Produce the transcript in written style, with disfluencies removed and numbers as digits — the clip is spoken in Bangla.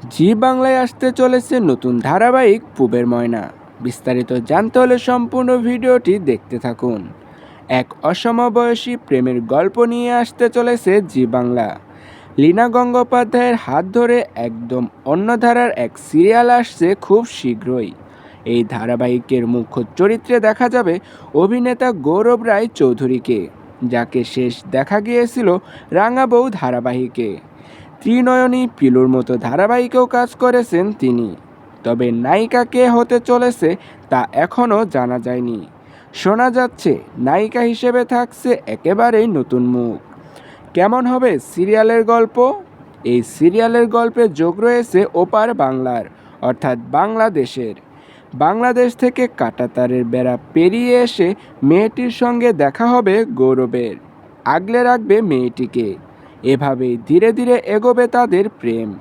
জি বাংলায় আসতে চলেছে নতুন ধারাবাহিক পুবের ময়না। বিস্তারিত জানতে হলে সম্পূর্ণ ভিডিওটি দেখতে থাকুন। এক অসমবয়সী প্রেমের গল্প নিয়ে আসতে চলেছে জি বাংলা। লীনা গঙ্গোপাধ্যায়ের হাত ধরে একদম অন্য ধারার এক সিরিয়াল আসছে খুব শীঘ্রই। এই ধারাবাহিকের মুখ্য চরিত্রে দেখা যাবে অভিনেতা গৌরব রায় চৌধুরীকে, যাকে শেষ দেখা গিয়েছিল রাঙা বউ ধারাবাহিকে। ত্রিনয়নী পিলুর মতো ধারাবাহিকেও কাজ করেছেন তিনি। তবে নায়িকা কে হতে চলেছে তা এখনও জানা যায়নি। শোনা যাচ্ছে নায়িকা হিসেবে থাকছে একেবারেই নতুন মুখ। কেমন হবে সিরিয়ালের গল্প? এই সিরিয়ালের গল্পে যোগ রয়েছে ওপার বাংলার, অর্থাৎ বাংলাদেশের। বাংলাদেশ থেকে কাঁটাতারের বেড়া পেরিয়ে এসে মেয়েটির সঙ্গে দেখা হবে গৌরবের। আগলে রাখবে মেয়েটিকে। এভাবেই ধীরে ধীরে এগোবে তাদের প্রেম।